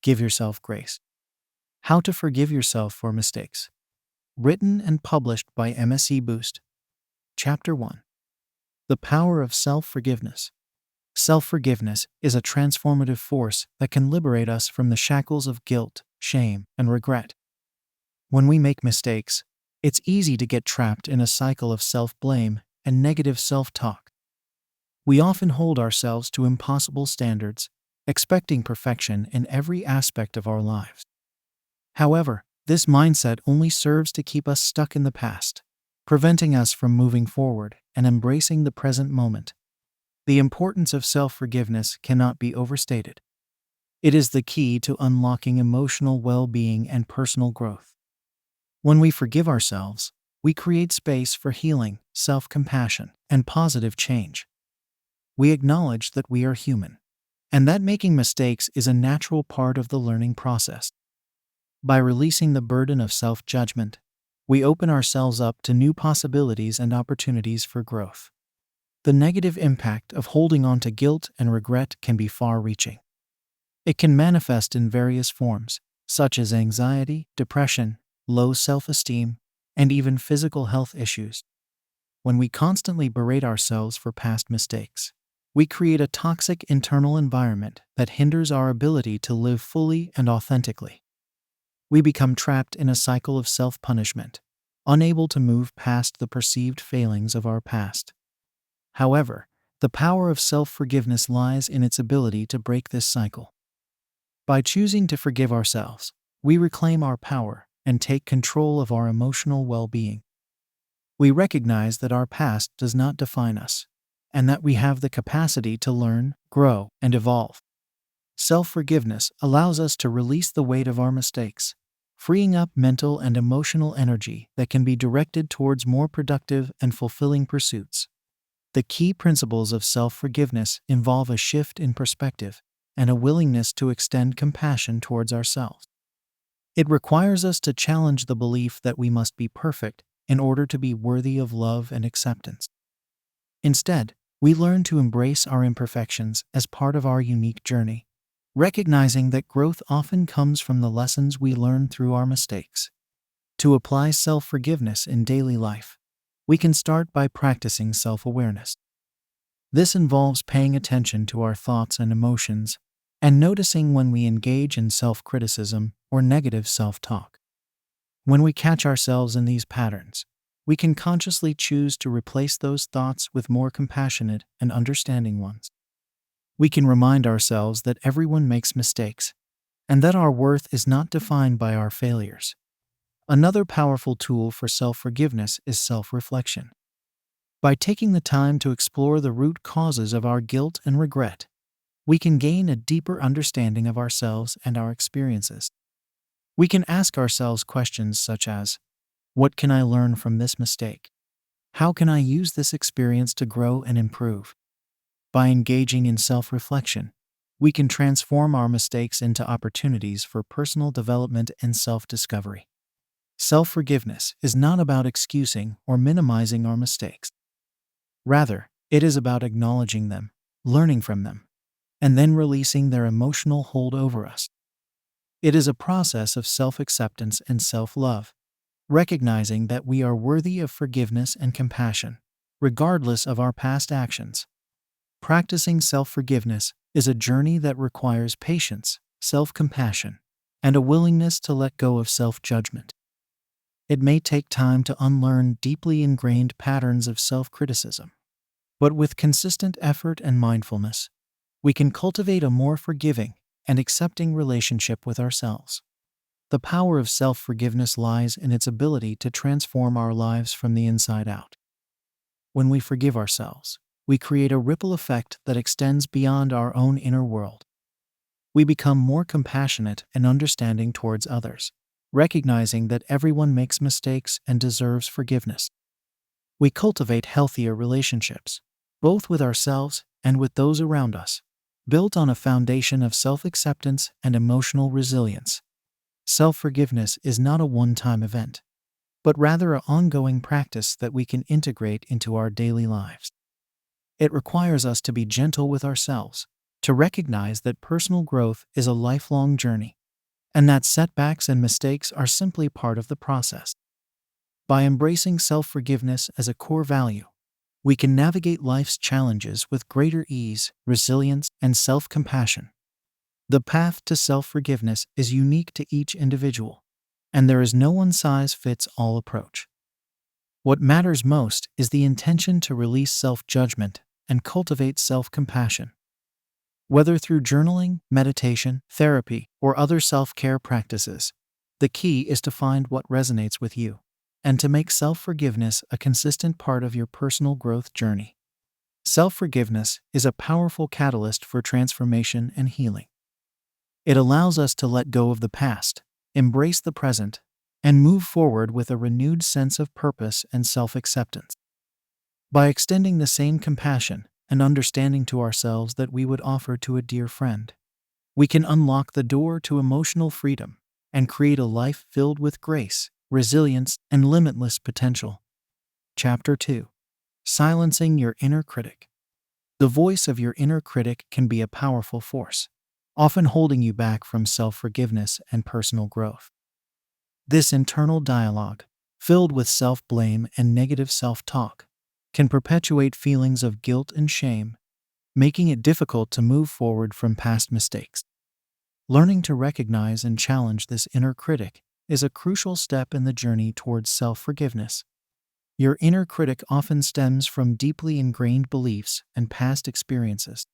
Give yourself grace. How to forgive yourself for mistakes. Written and published by MSC Boost. Chapter 1. The Power of Self-Forgiveness. Self-forgiveness is a transformative force that can liberate us from the shackles of guilt, shame, and regret. When we make mistakes, it's easy to get trapped in a cycle of self-blame and negative self-talk. We often hold ourselves to impossible standards, expecting perfection in every aspect of our lives. However, this mindset only serves to keep us stuck in the past, preventing us from moving forward and embracing the present moment. The importance of self-forgiveness cannot be overstated. It is the key to unlocking emotional well-being and personal growth. When we forgive ourselves, we create space for healing, self-compassion, and positive change. We acknowledge that we are human, and that making mistakes is a natural part of the learning process. By releasing the burden of self-judgment, we open ourselves up to new possibilities and opportunities for growth. The negative impact of holding on to guilt and regret can be far-reaching. It can manifest in various forms, such as anxiety, depression, low self-esteem, and even physical health issues. When we constantly berate ourselves for past mistakes, we create a toxic internal environment that hinders our ability to live fully and authentically. We become trapped in a cycle of self-punishment, unable to move past the perceived failings of our past. However, the power of self-forgiveness lies in its ability to break this cycle. By choosing to forgive ourselves, we reclaim our power and take control of our emotional well-being. We recognize that our past does not define us, and that we have the capacity to learn, grow, and evolve. Self-forgiveness allows us to release the weight of our mistakes, freeing up mental and emotional energy that can be directed towards more productive and fulfilling pursuits. The key principles of self-forgiveness involve a shift in perspective and a willingness to extend compassion towards ourselves. It requires us to challenge the belief that we must be perfect in order to be worthy of love and acceptance. Instead, we learn to embrace our imperfections as part of our unique journey, recognizing that growth often comes from the lessons we learn through our mistakes. To apply self-forgiveness in daily life, we can start by practicing self-awareness. This involves paying attention to our thoughts and emotions and noticing when we engage in self-criticism or negative self-talk. When we catch ourselves in these patterns, we can consciously choose to replace those thoughts with more compassionate and understanding ones. We can remind ourselves that everyone makes mistakes, and that our worth is not defined by our failures. Another powerful tool for self-forgiveness is self-reflection. By taking the time to explore the root causes of our guilt and regret, we can gain a deeper understanding of ourselves and our experiences. We can ask ourselves questions such as, what can I learn from this mistake? How can I use this experience to grow and improve? By engaging in self-reflection, we can transform our mistakes into opportunities for personal development and self-discovery. Self-forgiveness is not about excusing or minimizing our mistakes. Rather, it is about acknowledging them, learning from them, and then releasing their emotional hold over us. It is a process of self-acceptance and self-love, recognizing that we are worthy of forgiveness and compassion, regardless of our past actions. Practicing self-forgiveness is a journey that requires patience, self-compassion, and a willingness to let go of self-judgment. It may take time to unlearn deeply ingrained patterns of self-criticism, but with consistent effort and mindfulness, we can cultivate a more forgiving and accepting relationship with ourselves. The power of self-forgiveness lies in its ability to transform our lives from the inside out. When we forgive ourselves, we create a ripple effect that extends beyond our own inner world. We become more compassionate and understanding towards others, recognizing that everyone makes mistakes and deserves forgiveness. We cultivate healthier relationships, both with ourselves and with those around us, built on a foundation of self-acceptance and emotional resilience. Self-forgiveness is not a one-time event, but rather an ongoing practice that we can integrate into our daily lives. It requires us to be gentle with ourselves, to recognize that personal growth is a lifelong journey, and that setbacks and mistakes are simply part of the process. By embracing self-forgiveness as a core value, we can navigate life's challenges with greater ease, resilience, and self-compassion. The path to self-forgiveness is unique to each individual, and there is no one-size-fits-all approach. What matters most is the intention to release self-judgment and cultivate self-compassion. Whether through journaling, meditation, therapy, or other self-care practices, the key is to find what resonates with you and to make self-forgiveness a consistent part of your personal growth journey. Self-forgiveness is a powerful catalyst for transformation and healing. It allows us to let go of the past, embrace the present, and move forward with a renewed sense of purpose and self-acceptance. By extending the same compassion and understanding to ourselves that we would offer to a dear friend, we can unlock the door to emotional freedom and create a life filled with grace, resilience, and limitless potential. Chapter 2. Silencing your inner critic. The voice of your inner critic can be a powerful force, often holding you back from self-forgiveness and personal growth. This internal dialogue, filled with self-blame and negative self-talk, can perpetuate feelings of guilt and shame, making it difficult to move forward from past mistakes. Learning to recognize and challenge this inner critic is a crucial step in the journey towards self-forgiveness. Your inner critic often stems from deeply ingrained beliefs and past experiences.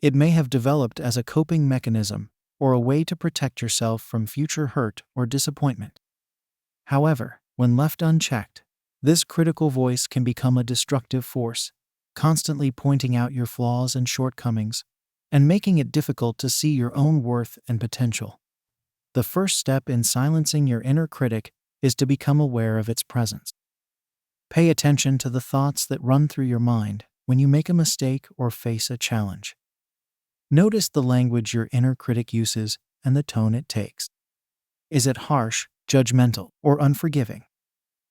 It may have developed as a coping mechanism or a way to protect yourself from future hurt or disappointment. However, when left unchecked, this critical voice can become a destructive force, constantly pointing out your flaws and shortcomings, and making it difficult to see your own worth and potential. The first step in silencing your inner critic is to become aware of its presence. Pay attention to the thoughts that run through your mind when you make a mistake or face a challenge. Notice the language your inner critic uses and the tone it takes. Is it harsh, judgmental, or unforgiving?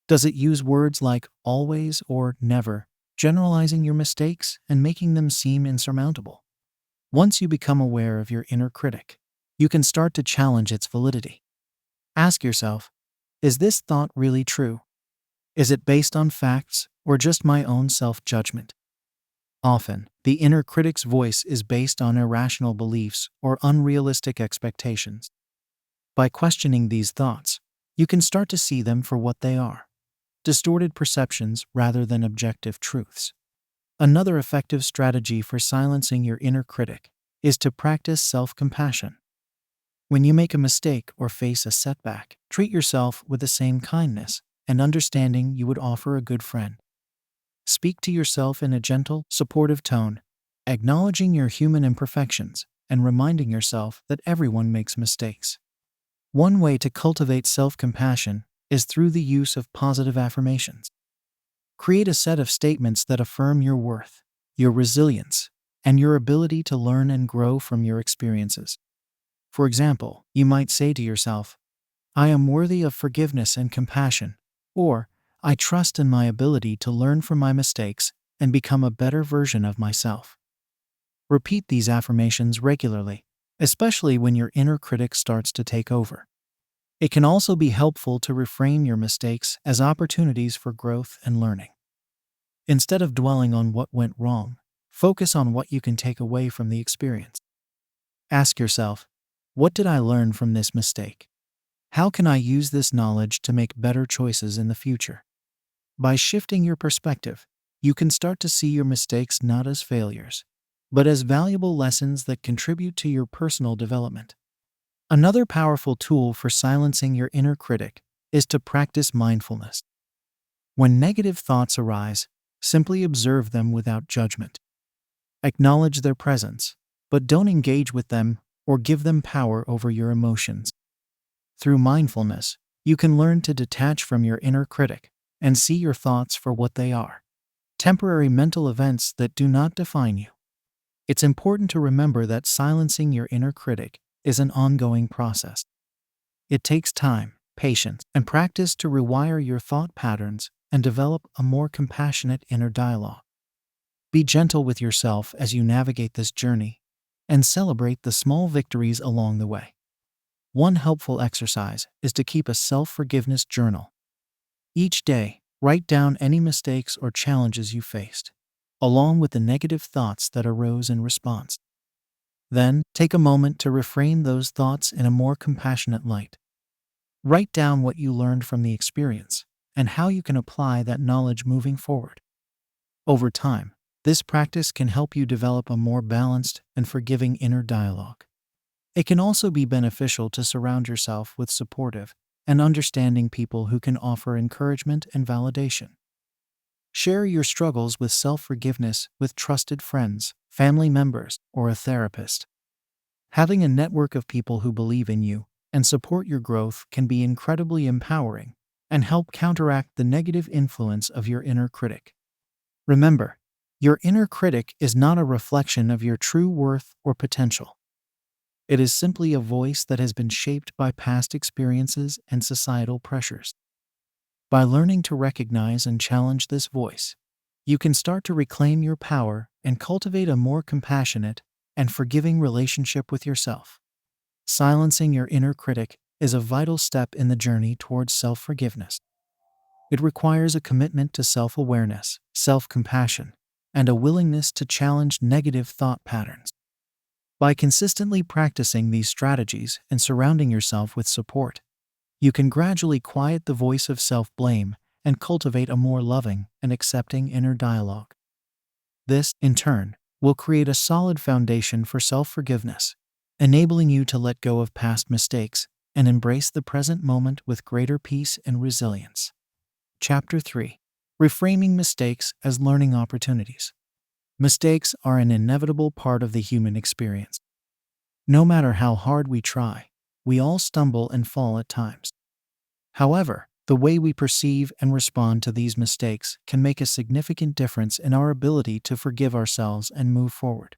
Does it use words like always or never, generalizing your mistakes and making them seem insurmountable? Once you become aware of your inner critic, you can start to challenge its validity. Ask yourself, is this thought really true? Is it based on facts or just my own self-judgment? Often, the inner critic's voice is based on irrational beliefs or unrealistic expectations. By questioning these thoughts, you can start to see them for what they are: distorted perceptions rather than objective truths. Another effective strategy for silencing your inner critic is to practice self-compassion. When you make a mistake or face a setback, treat yourself with the same kindness and understanding you would offer a good friend. Speak to yourself in a gentle, supportive tone, acknowledging your human imperfections and reminding yourself that everyone makes mistakes. One way to cultivate self-compassion is through the use of positive affirmations. Create a set of statements that affirm your worth, your resilience, and your ability to learn and grow from your experiences. For example, you might say to yourself, I am worthy of forgiveness and compassion, or I trust in my ability to learn from my mistakes and become a better version of myself. Repeat these affirmations regularly, especially when your inner critic starts to take over. It can also be helpful to reframe your mistakes as opportunities for growth and learning. Instead of dwelling on what went wrong, focus on what you can take away from the experience. Ask yourself, what did I learn from this mistake? How can I use this knowledge to make better choices in the future? By shifting your perspective, you can start to see your mistakes not as failures, but as valuable lessons that contribute to your personal development. Another powerful tool for silencing your inner critic is to practice mindfulness. When negative thoughts arise, simply observe them without judgment. Acknowledge their presence, but don't engage with them or give them power over your emotions. Through mindfulness, you can learn to detach from your inner critic and see your thoughts for what they are: temporary mental events that do not define you. It's important to remember that silencing your inner critic is an ongoing process. It takes time, patience, and practice to rewire your thought patterns and develop a more compassionate inner dialogue. Be gentle with yourself as you navigate this journey and celebrate the small victories along the way. One helpful exercise is to keep a self-forgiveness journal. Each day, write down any mistakes or challenges you faced, along with the negative thoughts that arose in response. Then, take a moment to reframe those thoughts in a more compassionate light. Write down what you learned from the experience and how you can apply that knowledge moving forward. Over time, this practice can help you develop a more balanced and forgiving inner dialogue. It can also be beneficial to surround yourself with supportive and understanding people who can offer encouragement and validation. Share your struggles with self-forgiveness with trusted friends, family members, or a therapist. Having a network of people who believe in you and support your growth can be incredibly empowering and help counteract the negative influence of your inner critic. Remember, your inner critic is not a reflection of your true worth or potential. It is simply a voice that has been shaped by past experiences and societal pressures. By learning to recognize and challenge this voice, you can start to reclaim your power and cultivate a more compassionate and forgiving relationship with yourself. Silencing your inner critic is a vital step in the journey towards self-forgiveness. It requires a commitment to self-awareness, self-compassion, and a willingness to challenge negative thought patterns. By consistently practicing these strategies and surrounding yourself with support, you can gradually quiet the voice of self-blame and cultivate a more loving and accepting inner dialogue. This, in turn, will create a solid foundation for self-forgiveness, enabling you to let go of past mistakes and embrace the present moment with greater peace and resilience. Chapter 3. Reframing mistakes as learning opportunities. Mistakes are an inevitable part of the human experience. No matter how hard we try, we all stumble and fall at times. However, the way we perceive and respond to these mistakes can make a significant difference in our ability to forgive ourselves and move forward.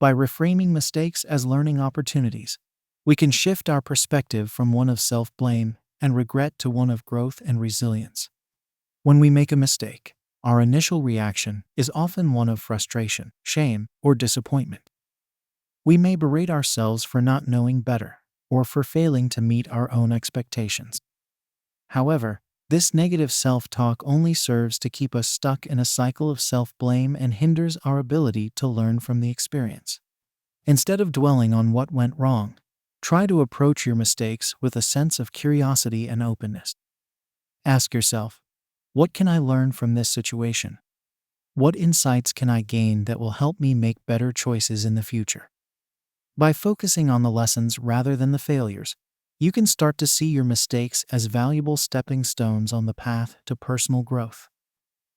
By reframing mistakes as learning opportunities, we can shift our perspective from one of self-blame and regret to one of growth and resilience. When we make a mistake, our initial reaction is often one of frustration, shame, or disappointment. We may berate ourselves for not knowing better or for failing to meet our own expectations. However, this negative self-talk only serves to keep us stuck in a cycle of self-blame and hinders our ability to learn from the experience. Instead of dwelling on what went wrong, try to approach your mistakes with a sense of curiosity and openness. Ask yourself, what can I learn from this situation? What insights can I gain that will help me make better choices in the future? By focusing on the lessons rather than the failures, you can start to see your mistakes as valuable stepping stones on the path to personal growth.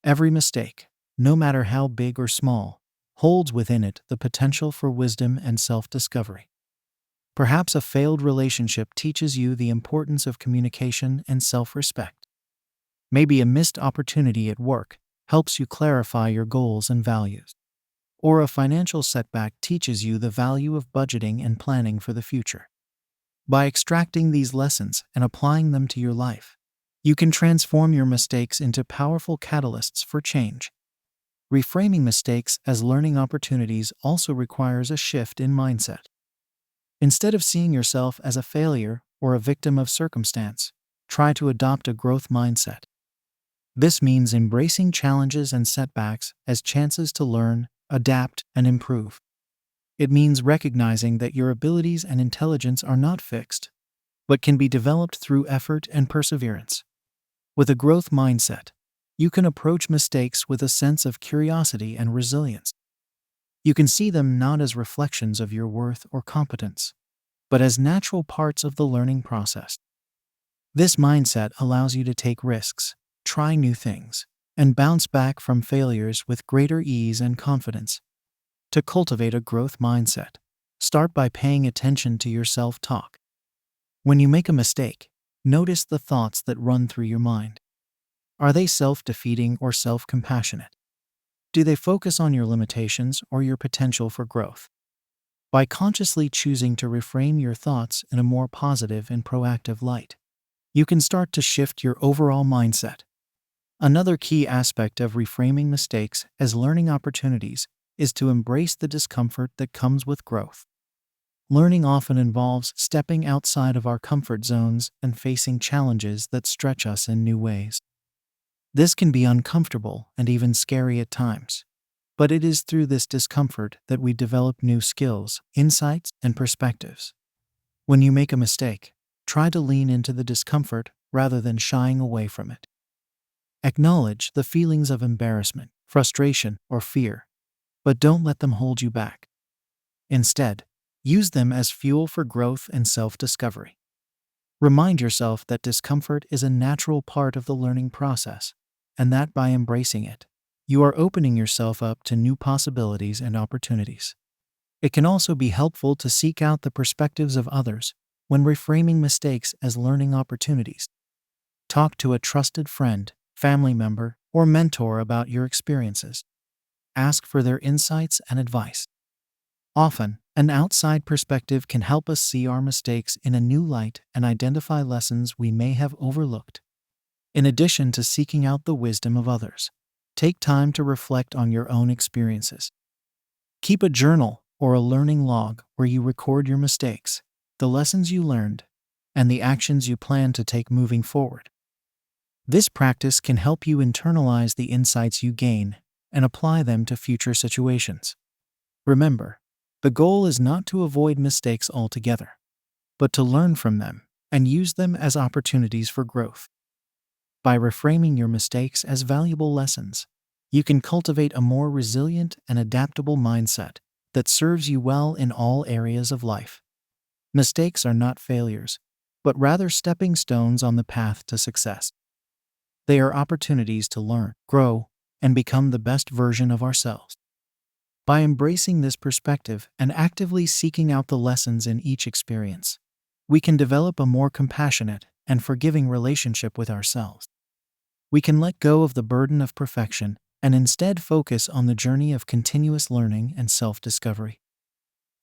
Every mistake, no matter how big or small, holds within it the potential for wisdom and self-discovery. Perhaps a failed relationship teaches you the importance of communication and self-respect. Maybe a missed opportunity at work helps you clarify your goals and values. Or a financial setback teaches you the value of budgeting and planning for the future. By extracting these lessons and applying them to your life, you can transform your mistakes into powerful catalysts for change. Reframing mistakes as learning opportunities also requires a shift in mindset. Instead of seeing yourself as a failure or a victim of circumstance, try to adopt a growth mindset. This means embracing challenges and setbacks as chances to learn, adapt, and improve. It means recognizing that your abilities and intelligence are not fixed, but can be developed through effort and perseverance. With a growth mindset, you can approach mistakes with a sense of curiosity and resilience. You can see them not as reflections of your worth or competence, but as natural parts of the learning process. This mindset allows you to take risks, try new things, and bounce back from failures with greater ease and confidence. To cultivate a growth mindset, start by paying attention to your self-talk. When you make a mistake, notice the thoughts that run through your mind. Are they self-defeating or self-compassionate? Do they focus on your limitations or your potential for growth? By consciously choosing to reframe your thoughts in a more positive and proactive light, you can start to shift your overall mindset. Another key aspect of reframing mistakes as learning opportunities is to embrace the discomfort that comes with growth. Learning often involves stepping outside of our comfort zones and facing challenges that stretch us in new ways. This can be uncomfortable and even scary at times, but it is through this discomfort that we develop new skills, insights, and perspectives. When you make a mistake, try to lean into the discomfort rather than shying away from it. Acknowledge the feelings of embarrassment, frustration, or fear, but don't let them hold you back. Instead, use them as fuel for growth and self-discovery. Remind yourself that discomfort is a natural part of the learning process, and that by embracing it, you are opening yourself up to new possibilities and opportunities. It can also be helpful to seek out the perspectives of others when reframing mistakes as learning opportunities. Talk to a trusted friend, family member, or mentor about your experiences. Ask for their insights and advice. Often, an outside perspective can help us see our mistakes in a new light and identify lessons we may have overlooked. In addition to seeking out the wisdom of others, take time to reflect on your own experiences. Keep a journal or a learning log where you record your mistakes, the lessons you learned, and the actions you plan to take moving forward. This practice can help you internalize the insights you gain and apply them to future situations. Remember, the goal is not to avoid mistakes altogether, but to learn from them and use them as opportunities for growth. By reframing your mistakes as valuable lessons, you can cultivate a more resilient and adaptable mindset that serves you well in all areas of life. Mistakes are not failures, but rather stepping stones on the path to success. They are opportunities to learn, grow, and become the best version of ourselves. By embracing this perspective and actively seeking out the lessons in each experience, we can develop a more compassionate and forgiving relationship with ourselves. We can let go of the burden of perfection and instead focus on the journey of continuous learning and self-discovery.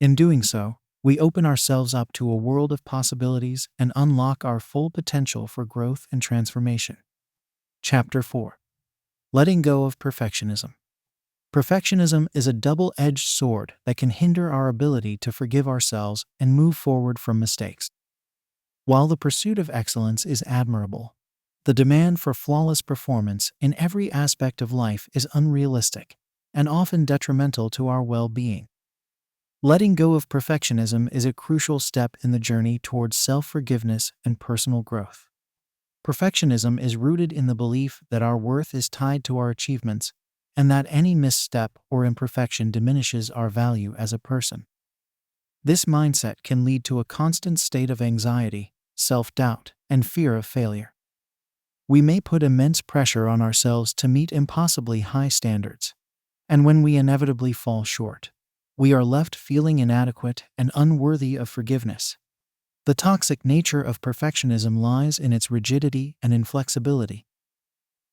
In doing so, we open ourselves up to a world of possibilities and unlock our full potential for growth and transformation. Chapter 4. Letting go of perfectionism. Perfectionism is a double-edged sword that can hinder our ability to forgive ourselves and move forward from mistakes. While the pursuit of excellence is admirable, the demand for flawless performance in every aspect of life is unrealistic and often detrimental to our well-being. Letting go of perfectionism is a crucial step in the journey towards self-forgiveness and personal growth. Perfectionism is rooted in the belief that our worth is tied to our achievements and that any misstep or imperfection diminishes our value as a person. This mindset can lead to a constant state of anxiety, self-doubt, and fear of failure. We may put immense pressure on ourselves to meet impossibly high standards, and when we inevitably fall short, we are left feeling inadequate and unworthy of forgiveness. The toxic nature of perfectionism lies in its rigidity and inflexibility.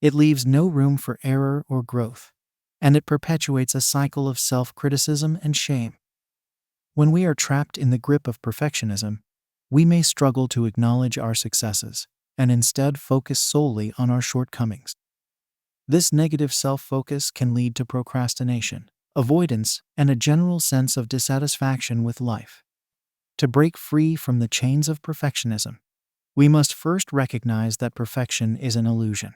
It leaves no room for error or growth, and it perpetuates a cycle of self-criticism and shame. When we are trapped in the grip of perfectionism, we may struggle to acknowledge our successes and instead focus solely on our shortcomings. This negative self-focus can lead to procrastination, avoidance, and a general sense of dissatisfaction with life. To break free from the chains of perfectionism, we must first recognize that perfection is an illusion.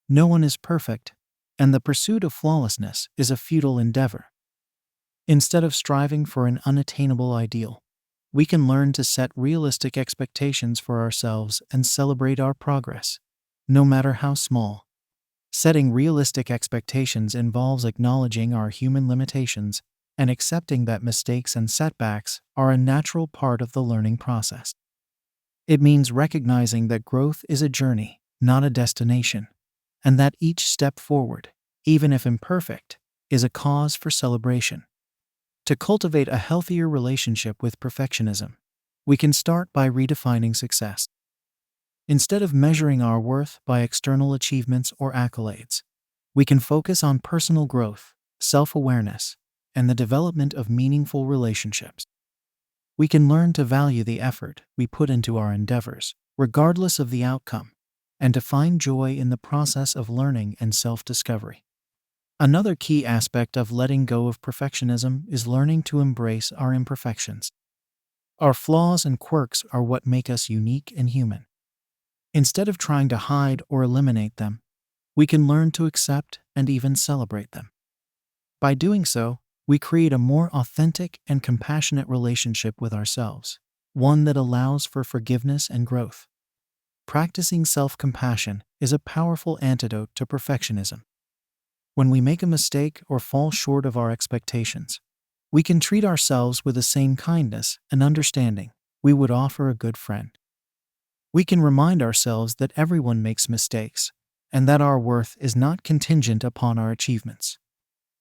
No one is perfect, and the pursuit of flawlessness is a futile endeavor. Instead of striving for an unattainable ideal, we can learn to set realistic expectations for ourselves and celebrate our progress, no matter how small. Setting realistic expectations involves acknowledging our human limitations and accepting that mistakes and setbacks are a natural part of the learning process. It means recognizing that growth is a journey, not a destination, and that each step forward, even if imperfect, is a cause for celebration. To cultivate a healthier relationship with perfectionism, we can start by redefining success. Instead of measuring our worth by external achievements or accolades, we can focus on personal growth, self-awareness, and the development of meaningful relationships. We can learn to value the effort we put into our endeavors, regardless of the outcome, and to find joy in the process of learning and self-discovery. Another key aspect of letting go of perfectionism is learning to embrace our imperfections. Our flaws and quirks are what make us unique and human. Instead of trying to hide or eliminate them, we can learn to accept and even celebrate them. By doing so, we create a more authentic and compassionate relationship with ourselves, one that allows for forgiveness and growth. Practicing self-compassion is a powerful antidote to perfectionism. When we make a mistake or fall short of our expectations, we can treat ourselves with the same kindness and understanding we would offer a good friend. We can remind ourselves that everyone makes mistakes and that our worth is not contingent upon our achievements.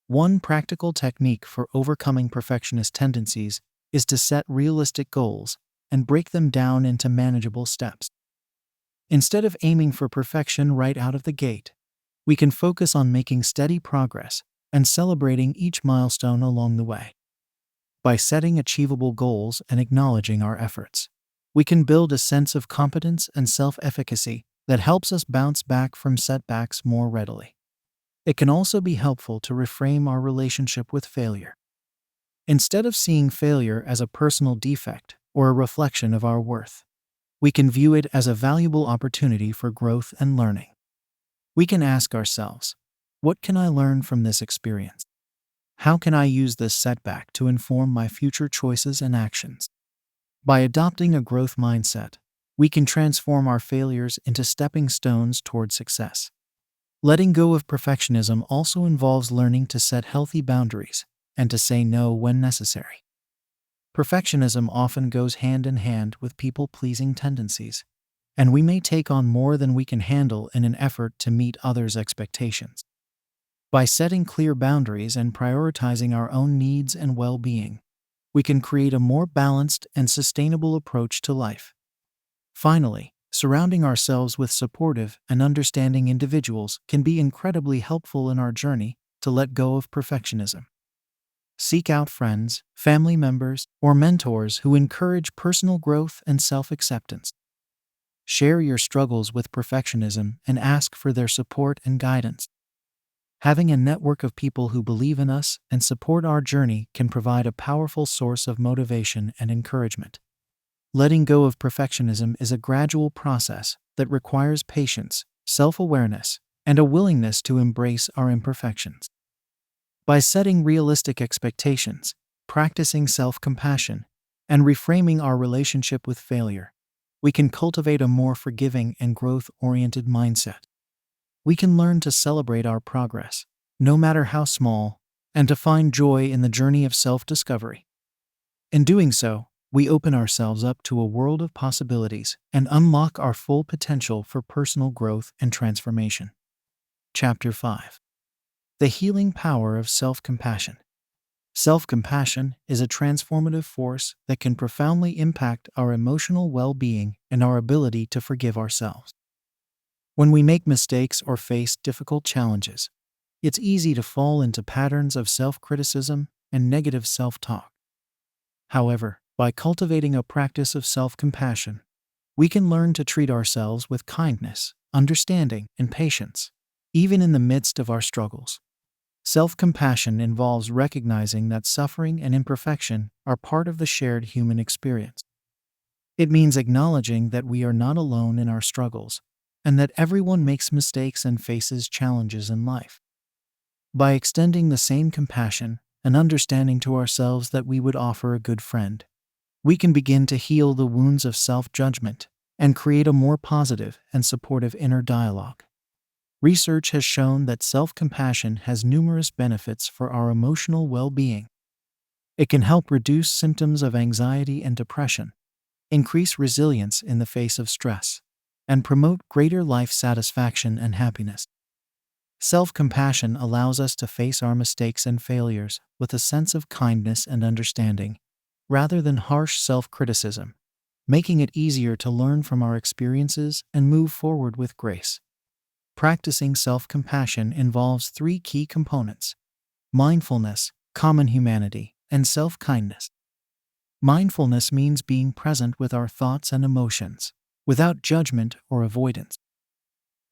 One practical technique for overcoming perfectionist tendencies is to set realistic goals and break them down into manageable steps. Instead of aiming for perfection right out of the gate, we can focus on making steady progress and celebrating each milestone along the way. By setting achievable goals and acknowledging our efforts, we can build a sense of competence and self-efficacy that helps us bounce back from setbacks more readily. It can also be helpful to reframe our relationship with failure. Instead of seeing failure as a personal defect or a reflection of our worth, we can view it as a valuable opportunity for growth and learning. We can ask ourselves, what can I learn from this experience? How can I use this setback to inform my future choices and actions? By adopting a growth mindset, we can transform our failures into stepping stones toward success. Letting go of perfectionism also involves learning to set healthy boundaries and to say no when necessary. Perfectionism often goes hand in hand with people-pleasing tendencies, and we may take on more than we can handle in an effort to meet others' expectations. By setting clear boundaries and prioritizing our own needs and well-being, we can create a more balanced and sustainable approach to life. Finally, surrounding ourselves with supportive and understanding individuals can be incredibly helpful in our journey to let go of perfectionism. Seek out friends, family members, or mentors who encourage personal growth and self-acceptance. Share your struggles with perfectionism and ask for their support and guidance. Having a network of people who believe in us and support our journey can provide a powerful source of motivation and encouragement. Letting go of perfectionism is a gradual process that requires patience, self-awareness, and a willingness to embrace our imperfections. By setting realistic expectations, practicing self-compassion, and reframing our relationship with failure, we can cultivate a more forgiving and growth-oriented mindset. We can learn to celebrate our progress, no matter how small, and to find joy in the journey of self-discovery. In doing so, we open ourselves up to a world of possibilities and unlock our full potential for personal growth and transformation. Chapter 5. The Healing Power of Self-Compassion. Self-compassion is a transformative force that can profoundly impact our emotional well-being and our ability to forgive ourselves. When we make mistakes or face difficult challenges, it's easy to fall into patterns of self-criticism and negative self-talk. However, by cultivating a practice of self-compassion, we can learn to treat ourselves with kindness, understanding, and patience, even in the midst of our struggles. Self-compassion involves recognizing that suffering and imperfection are part of the shared human experience. It means acknowledging that we are not alone in our struggles, and that everyone makes mistakes and faces challenges in life. By extending the same compassion and understanding to ourselves that we would offer a good friend, we can begin to heal the wounds of self-judgment and create a more positive and supportive inner dialogue. Research has shown that self-compassion has numerous benefits for our emotional well-being. It can help reduce symptoms of anxiety and depression, increase resilience in the face of stress, and promote greater life satisfaction and happiness. Self-compassion allows us to face our mistakes and failures with a sense of kindness and understanding, rather than harsh self-criticism, making it easier to learn from our experiences and move forward with grace. Practicing self-compassion involves 3 key components: mindfulness, common humanity, and self-kindness. Mindfulness means being present with our thoughts and emotions, without judgment or avoidance.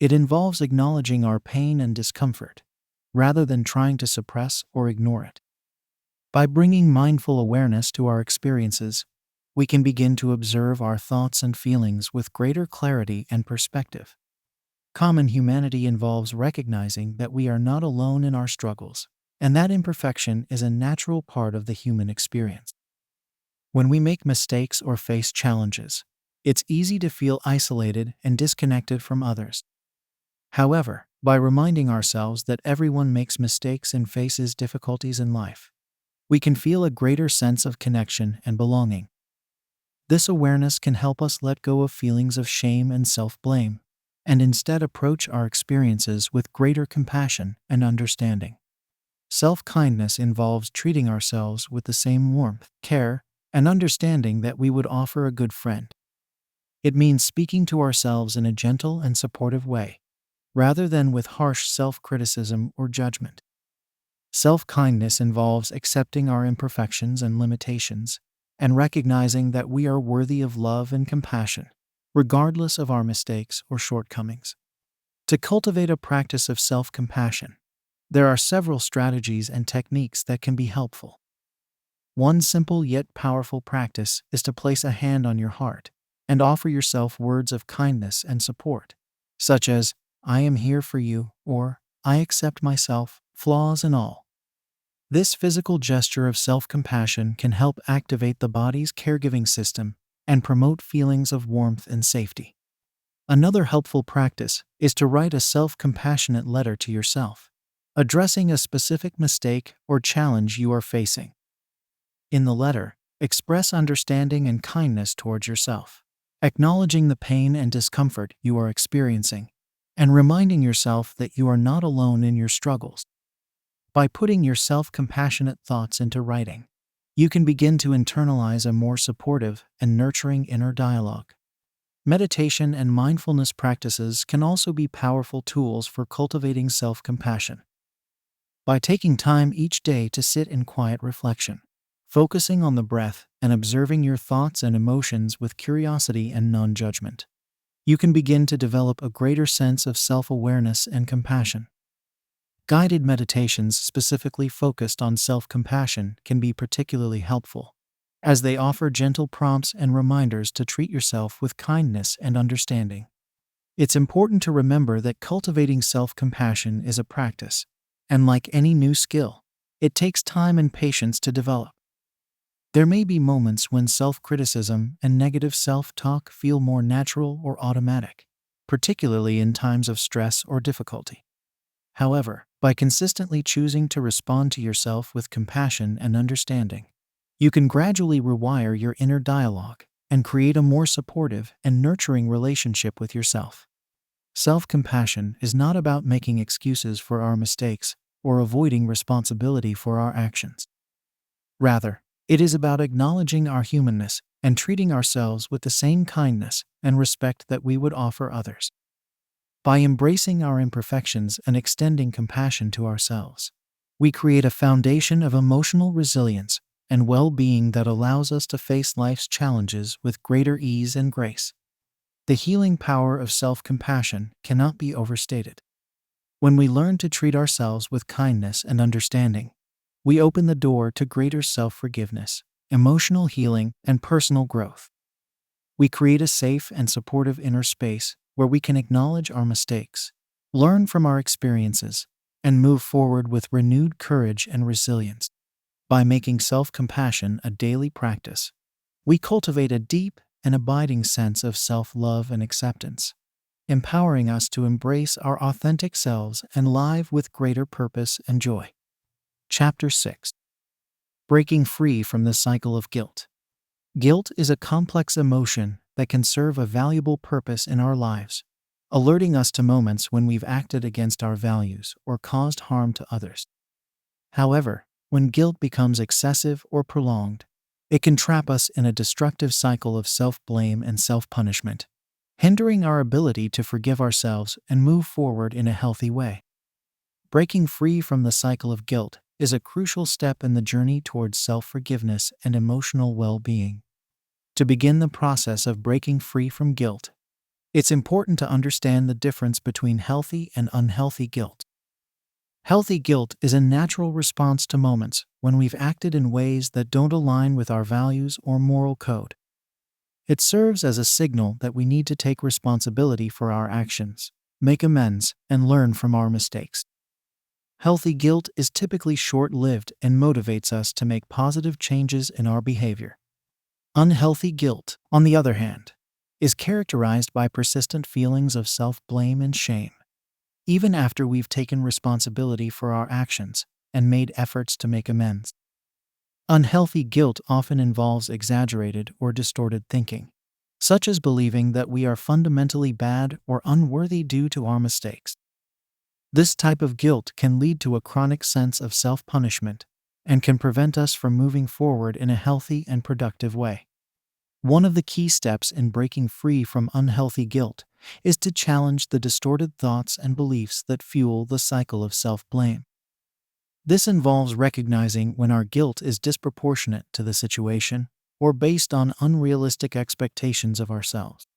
It involves acknowledging our pain and discomfort, rather than trying to suppress or ignore it. By bringing mindful awareness to our experiences, we can begin to observe our thoughts and feelings with greater clarity and perspective. Common humanity involves recognizing that we are not alone in our struggles, and that imperfection is a natural part of the human experience. When we make mistakes or face challenges, it's easy to feel isolated and disconnected from others. However, by reminding ourselves that everyone makes mistakes and faces difficulties in life, we can feel a greater sense of connection and belonging. This awareness can help us let go of feelings of shame and self-blame, and instead approach our experiences with greater compassion and understanding. Self-kindness involves treating ourselves with the same warmth, care, and understanding that we would offer a good friend. It means speaking to ourselves in a gentle and supportive way, rather than with harsh self-criticism or judgment. Self-kindness involves accepting our imperfections and limitations, and recognizing that we are worthy of love and compassion, regardless of our mistakes or shortcomings. To cultivate a practice of self-compassion, there are several strategies and techniques that can be helpful. One simple yet powerful practice is to place a hand on your heart and offer yourself words of kindness and support, such as, "I am here for you," or "I accept myself, flaws and all." This physical gesture of self-compassion can help activate the body's caregiving system and promote feelings of warmth and safety. Another helpful practice is to write a self-compassionate letter to yourself, addressing a specific mistake or challenge you are facing. In the letter, express understanding and kindness towards yourself, acknowledging the pain and discomfort you are experiencing, and reminding yourself that you are not alone in your struggles. By putting your self-compassionate thoughts into writing, you can begin to internalize a more supportive and nurturing inner dialogue. Meditation and mindfulness practices can also be powerful tools for cultivating self-compassion. By taking time each day to sit in quiet reflection, focusing on the breath and observing your thoughts and emotions with curiosity and non-judgment, you can begin to develop a greater sense of self-awareness and compassion. Guided meditations specifically focused on self-compassion can be particularly helpful, as they offer gentle prompts and reminders to treat yourself with kindness and understanding. It's important to remember that cultivating self-compassion is a practice, and like any new skill, it takes time and patience to develop. There may be moments when self-criticism and negative self-talk feel more natural or automatic, particularly in times of stress or difficulty. However, by consistently choosing to respond to yourself with compassion and understanding, you can gradually rewire your inner dialogue and create a more supportive and nurturing relationship with yourself. Self-compassion is not about making excuses for our mistakes or avoiding responsibility for our actions. Rather, it is about acknowledging our humanness and treating ourselves with the same kindness and respect that we would offer others. By embracing our imperfections and extending compassion to ourselves, we create a foundation of emotional resilience and well-being that allows us to face life's challenges with greater ease and grace. The healing power of self-compassion cannot be overstated. When we learn to treat ourselves with kindness and understanding, we open the door to greater self-forgiveness, emotional healing, and personal growth. We create a safe and supportive inner space where we can acknowledge our mistakes, learn from our experiences, and move forward with renewed courage and resilience. By making self-compassion a daily practice, we cultivate a deep and abiding sense of self-love and acceptance, empowering us to embrace our authentic selves and live with greater purpose and joy. Chapter 6. Breaking free from the cycle of guilt. Guilt is a complex emotion that can serve a valuable purpose in our lives, alerting us to moments when we've acted against our values or caused harm to others. However, when guilt becomes excessive or prolonged, it can trap us in a destructive cycle of self-blame and self-punishment, hindering our ability to forgive ourselves and move forward in a healthy way. Breaking free from the cycle of guilt is a crucial step in the journey towards self-forgiveness and emotional well-being. To begin the process of breaking free from guilt, it's important to understand the difference between healthy and unhealthy guilt. Healthy guilt is a natural response to moments when we've acted in ways that don't align with our values or moral code. It serves as a signal that we need to take responsibility for our actions, make amends, and learn from our mistakes. Healthy guilt is typically short-lived and motivates us to make positive changes in our behavior. Unhealthy guilt, on the other hand, is characterized by persistent feelings of self-blame and shame, even after we've taken responsibility for our actions and made efforts to make amends. Unhealthy guilt often involves exaggerated or distorted thinking, such as believing that we are fundamentally bad or unworthy due to our mistakes. This type of guilt can lead to a chronic sense of self-punishment and can prevent us from moving forward in a healthy and productive way. One of the key steps in breaking free from unhealthy guilt is to challenge the distorted thoughts and beliefs that fuel the cycle of self-blame. This involves recognizing when our guilt is disproportionate to the situation or based on unrealistic expectations of ourselves.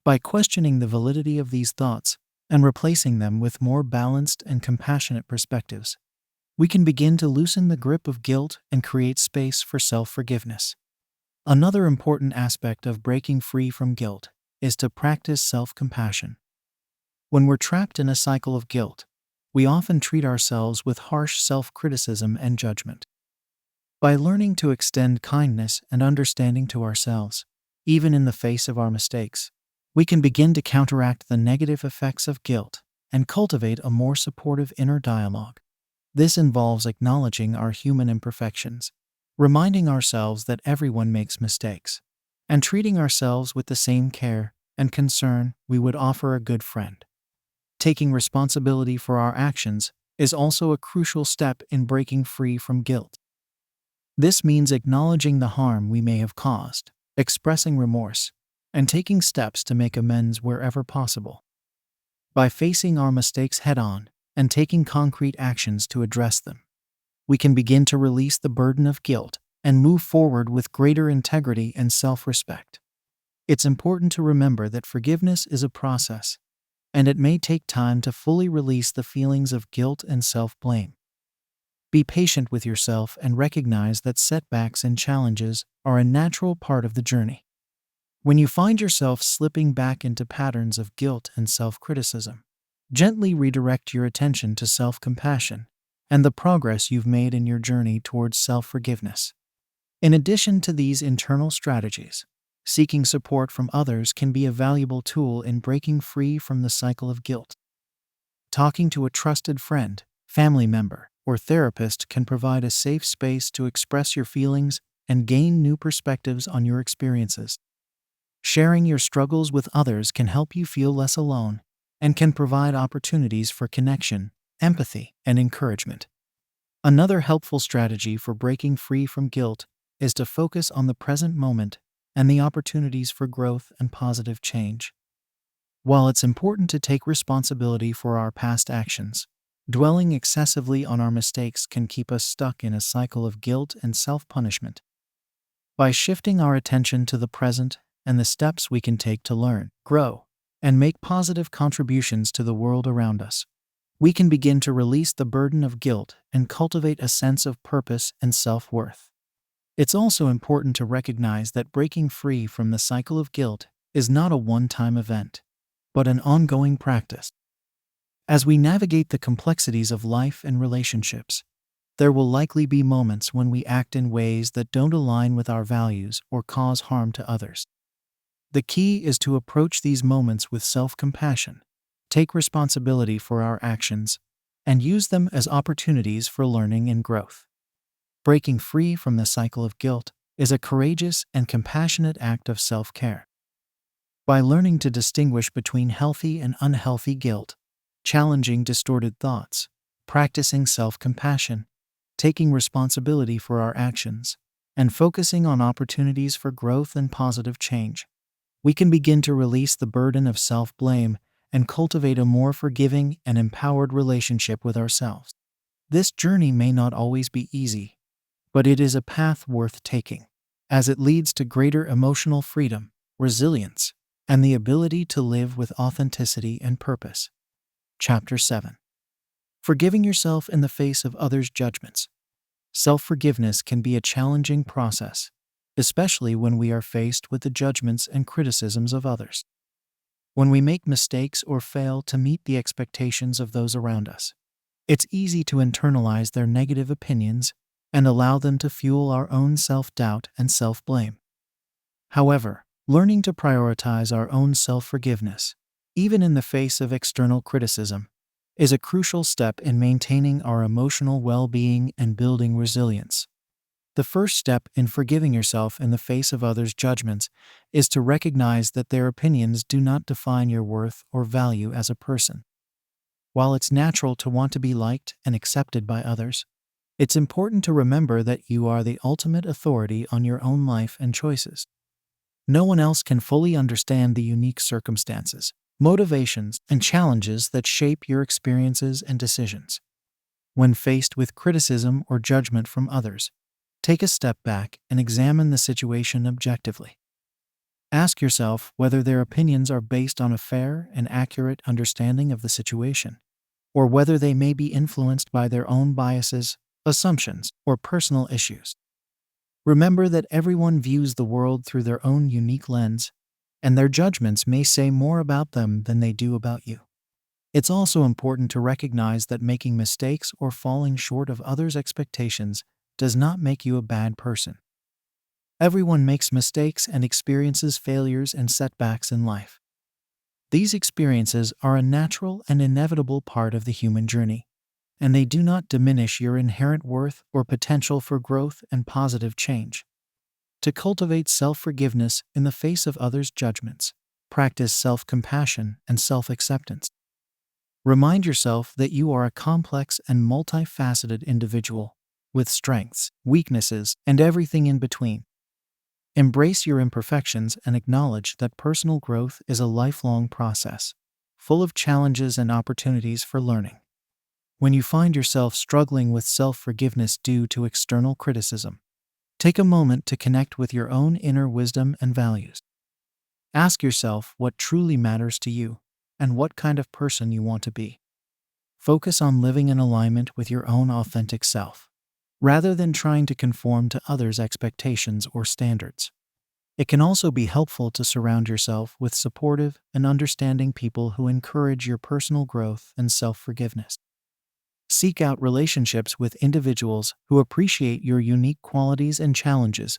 By questioning the validity of these thoughts and replacing them with more balanced and compassionate perspectives, we can begin to loosen the grip of guilt and create space for self-forgiveness. Another important aspect of breaking free from guilt is to practice self-compassion. When we're trapped in a cycle of guilt, we often treat ourselves with harsh self-criticism and judgment. By learning to extend kindness and understanding to ourselves, even in the face of our mistakes, we can begin to counteract the negative effects of guilt and cultivate a more supportive inner dialogue. This involves acknowledging our human imperfections, reminding ourselves that everyone makes mistakes, and treating ourselves with the same care and concern we would offer a good friend. Taking responsibility for our actions is also a crucial step in breaking free from guilt. This means acknowledging the harm we may have caused, expressing remorse, and taking steps to make amends wherever possible. By facing our mistakes head-on and taking concrete actions to address them, we can begin to release the burden of guilt and move forward with greater integrity and self-respect. It's important to remember that forgiveness is a process, and it may take time to fully release the feelings of guilt and self-blame. Be patient with yourself and recognize that setbacks and challenges are a natural part of the journey. When you find yourself slipping back into patterns of guilt and self-criticism, gently redirect your attention to self-compassion and the progress you've made in your journey towards self-forgiveness. In addition to these internal strategies, seeking support from others can be a valuable tool in breaking free from the cycle of guilt. Talking to a trusted friend, family member, or therapist can provide a safe space to express your feelings and gain new perspectives on your experiences. Sharing your struggles with others can help you feel less alone and can provide opportunities for connection, empathy, and encouragement. Another helpful strategy for breaking free from guilt is to focus on the present moment and the opportunities for growth and positive change. While it's important to take responsibility for our past actions, dwelling excessively on our mistakes can keep us stuck in a cycle of guilt and self-punishment. By shifting our attention to the present and the steps we can take to learn, grow, and make positive contributions to the world around us, we can begin to release the burden of guilt and cultivate a sense of purpose and self-worth. It's also important to recognize that breaking free from the cycle of guilt is not a one-time event, but an ongoing practice. As we navigate the complexities of life and relationships, there will likely be moments when we act in ways that don't align with our values or cause harm to others. The key is to approach these moments with self-compassion, take responsibility for our actions, and use them as opportunities for learning and growth. Breaking free from the cycle of guilt is a courageous and compassionate act of self-care. By learning to distinguish between healthy and unhealthy guilt, challenging distorted thoughts, practicing self-compassion, taking responsibility for our actions, and focusing on opportunities for growth and positive change, we can begin to release the burden of self-blame and cultivate a more forgiving and empowered relationship with ourselves. This journey may not always be easy, but it is a path worth taking, as it leads to greater emotional freedom, resilience, and the ability to live with authenticity and purpose. Chapter 7. Forgiving yourself in the face of others' judgments. Self-forgiveness can be a challenging process, especially when we are faced with the judgments and criticisms of others. When we make mistakes or fail to meet the expectations of those around us, it's easy to internalize their negative opinions and allow them to fuel our own self-doubt and self-blame. However, learning to prioritize our own self-forgiveness, even in the face of external criticism, is a crucial step in maintaining our emotional well-being and building resilience. The first step in forgiving yourself in the face of others' judgments is to recognize that their opinions do not define your worth or value as a person. While it's natural to want to be liked and accepted by others, it's important to remember that you are the ultimate authority on your own life and choices. No one else can fully understand the unique circumstances, motivations, and challenges that shape your experiences and decisions. When faced with criticism or judgment from others, take a step back and examine the situation objectively. Ask yourself whether their opinions are based on a fair and accurate understanding of the situation, or whether they may be influenced by their own biases, assumptions, or personal issues. Remember that everyone views the world through their own unique lens, and their judgments may say more about them than they do about you. It's also important to recognize that making mistakes or falling short of others' expectations does not make you a bad person. Everyone makes mistakes and experiences failures and setbacks in life. These experiences are a natural and inevitable part of the human journey, and they do not diminish your inherent worth or potential for growth and positive change. To cultivate self-forgiveness in the face of others' judgments, practice self-compassion and self-acceptance. Remind yourself that you are a complex and multifaceted individual, with strengths, weaknesses, and everything in between. Embrace your imperfections and acknowledge that personal growth is a lifelong process, full of challenges and opportunities for learning. When you find yourself struggling with self-forgiveness due to external criticism, take a moment to connect with your own inner wisdom and values. Ask yourself what truly matters to you and what kind of person you want to be. Focus on living in alignment with your own authentic self, rather than trying to conform to others' expectations or standards. It can also be helpful to surround yourself with supportive and understanding people who encourage your personal growth and self-forgiveness. Seek out relationships with individuals who appreciate your unique qualities and challenges,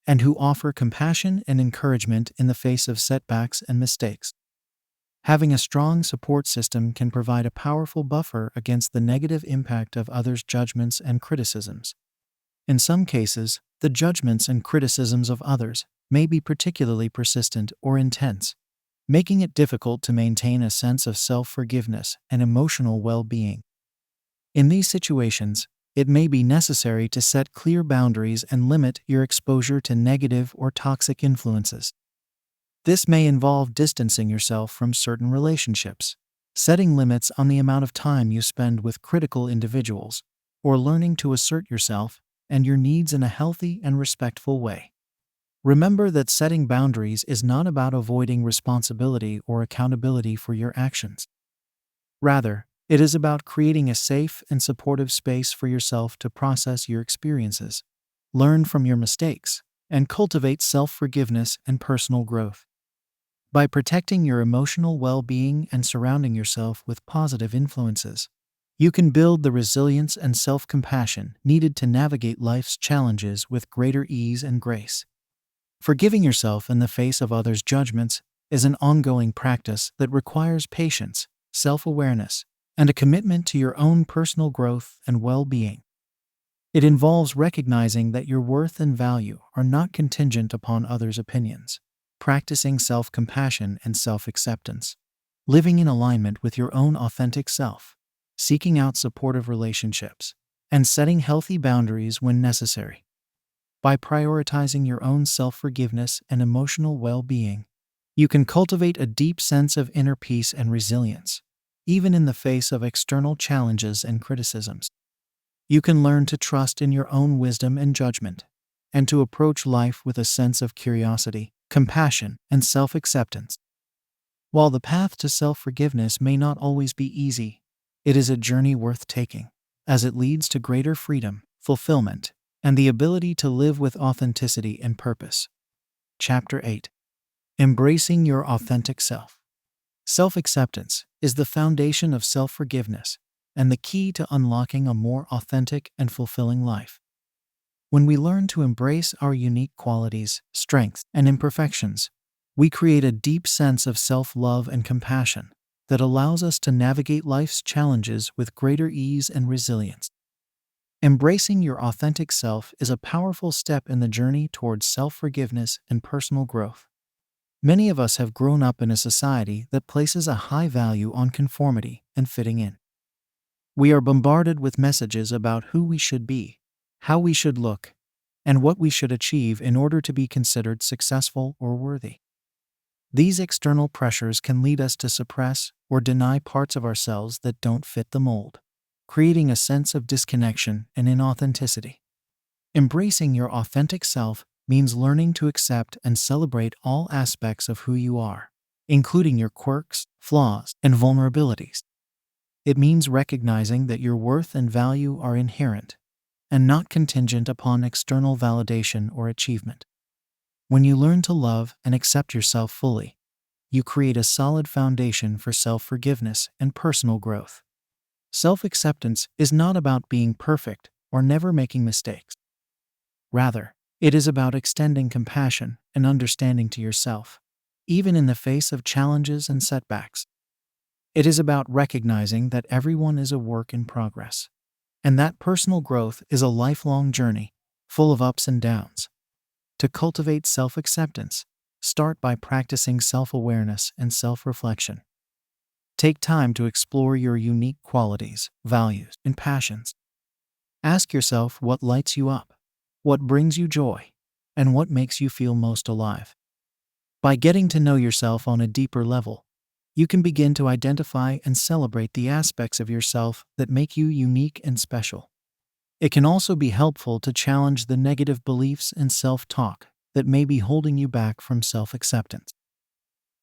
and who offer compassion and encouragement in the face of setbacks and mistakes. Having a strong support system can provide a powerful buffer against the negative impact of others' judgments and criticisms. In some cases, the judgments and criticisms of others may be particularly persistent or intense, making it difficult to maintain a sense of self-forgiveness and emotional well-being. In these situations, it may be necessary to set clear boundaries and limit your exposure to negative or toxic influences. This may involve distancing yourself from certain relationships, setting limits on the amount of time you spend with critical individuals, or learning to assert yourself and your needs in a healthy and respectful way. Remember that setting boundaries is not about avoiding responsibility or accountability for your actions. Rather, it is about creating a safe and supportive space for yourself to process your experiences, learn from your mistakes, and cultivate self-forgiveness and personal growth. By protecting your emotional well-being and surrounding yourself with positive influences, you can build the resilience and self-compassion needed to navigate life's challenges with greater ease and grace. Forgiving yourself in the face of others' judgments is an ongoing practice that requires patience, self-awareness, and a commitment to your own personal growth and well-being. It involves recognizing that your worth and value are not contingent upon others' opinions, practicing self-compassion and self-acceptance, living in alignment with your own authentic self, seeking out supportive relationships, and setting healthy boundaries when necessary. By prioritizing your own self-forgiveness and emotional well-being, you can cultivate a deep sense of inner peace and resilience, even in the face of external challenges and criticisms. You can learn to trust in your own wisdom and judgment, and to approach life with a sense of curiosity, compassion, and self-acceptance. While the path to self-forgiveness may not always be easy, it is a journey worth taking, as it leads to greater freedom, fulfillment, and the ability to live with authenticity and purpose. Chapter 8. Embracing your authentic self. Self-acceptance is the foundation of self-forgiveness and the key to unlocking a more authentic and fulfilling life. When we learn to embrace our unique qualities, strengths, and imperfections, we create a deep sense of self-love and compassion that allows us to navigate life's challenges with greater ease and resilience. Embracing your authentic self is a powerful step in the journey towards self-forgiveness and personal growth. Many of us have grown up in a society that places a high value on conformity and fitting in. We are bombarded with messages about who we should be, how we should look, and what we should achieve in order to be considered successful or worthy. These external pressures can lead us to suppress or deny parts of ourselves that don't fit the mold, creating a sense of disconnection and inauthenticity. Embracing your authentic self means learning to accept and celebrate all aspects of who you are, including your quirks, flaws, and vulnerabilities. It means recognizing that your worth and value are inherent and not contingent upon external validation or achievement. When you learn to love and accept yourself fully, you create a solid foundation for self-forgiveness and personal growth. Self-acceptance is not about being perfect or never making mistakes. Rather, it is about extending compassion and understanding to yourself, even in the face of challenges and setbacks. It is about recognizing that everyone is a work in progress, and that personal growth is a lifelong journey, full of ups and downs. To cultivate self-acceptance, start by practicing self-awareness and self-reflection. Take time to explore your unique qualities, values, and passions. Ask yourself what lights you up, what brings you joy, and what makes you feel most alive. By getting to know yourself on a deeper level, you can begin to identify and celebrate the aspects of yourself that make you unique and special. It can also be helpful to challenge the negative beliefs and self-talk that may be holding you back from self-acceptance.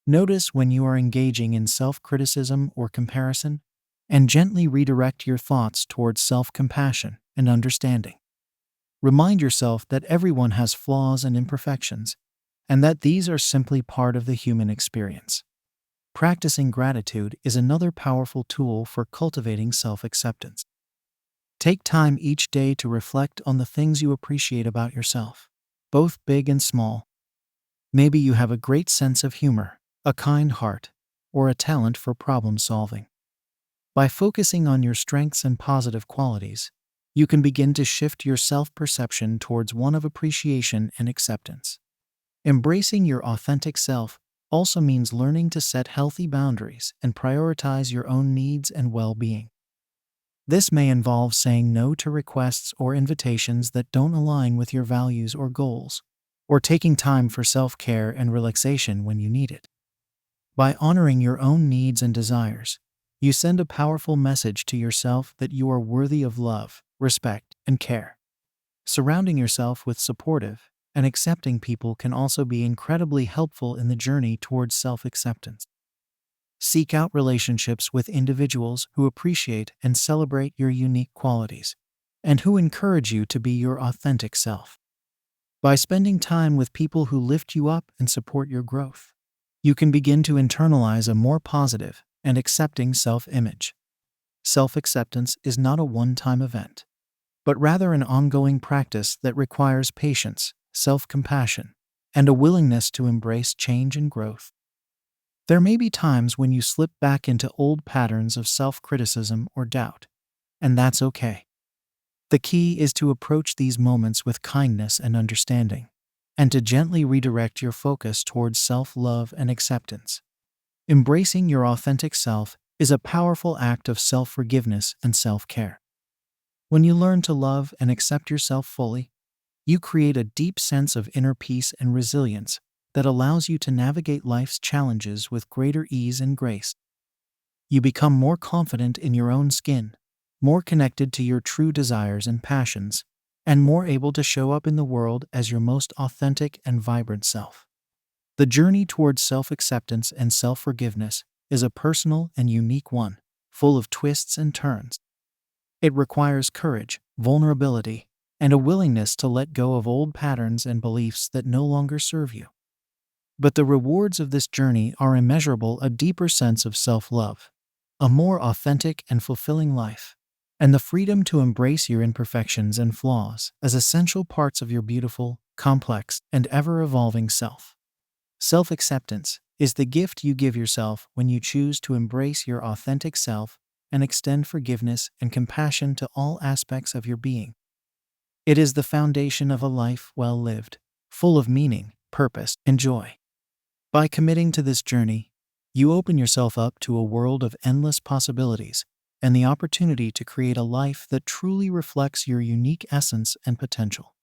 Notice when you are engaging in self-criticism or comparison, and gently redirect your thoughts towards self-compassion and understanding. Remind yourself that everyone has flaws and imperfections, and that these are simply part of the human experience. Practicing gratitude is another powerful tool for cultivating self-acceptance. Take time each day to reflect on the things you appreciate about yourself, both big and small. Maybe you have a great sense of humor, a kind heart, or a talent for problem solving. By focusing on your strengths and positive qualities, you can begin to shift your self-perception towards one of appreciation and acceptance. Embracing your authentic self also means learning to set healthy boundaries and prioritize your own needs and well-being. This may involve saying no to requests or invitations that don't align with your values or goals, or taking time for self-care and relaxation when you need it. By honoring your own needs and desires, you send a powerful message to yourself that you are worthy of love, respect, and care. Surrounding yourself with supportive and accepting people can also be incredibly helpful in the journey towards self-acceptance. Seek out relationships with individuals who appreciate and celebrate your unique qualities, and who encourage you to be your authentic self. By spending time with people who lift you up and support your growth, you can begin to internalize a more positive and accepting self-image. Self-acceptance is not a one-time event, but rather an ongoing practice that requires patience, self-compassion, and a willingness to embrace change and growth. There may be times when you slip back into old patterns of self-criticism or doubt, and that's okay. The key is to approach these moments with kindness and understanding, and to gently redirect your focus towards self-love and acceptance. Embracing your authentic self is a powerful act of self-forgiveness and self-care. When you learn to love and accept yourself fully, you create a deep sense of inner peace and resilience that allows you to navigate life's challenges with greater ease and grace. You become more confident in your own skin, more connected to your true desires and passions, and more able to show up in the world as your most authentic and vibrant self. The journey towards self-acceptance and self-forgiveness is a personal and unique one, full of twists and turns. It requires courage, vulnerability, and a willingness to let go of old patterns and beliefs that no longer serve you. But the rewards of this journey are immeasurable: a deeper sense of self-love, a more authentic and fulfilling life, and the freedom to embrace your imperfections and flaws as essential parts of your beautiful, complex, and ever-evolving self. Self-acceptance is the gift you give yourself when you choose to embrace your authentic self and extend forgiveness and compassion to all aspects of your being. It is the foundation of a life well lived, full of meaning, purpose, and joy. By committing to this journey, you open yourself up to a world of endless possibilities and the opportunity to create a life that truly reflects your unique essence and potential.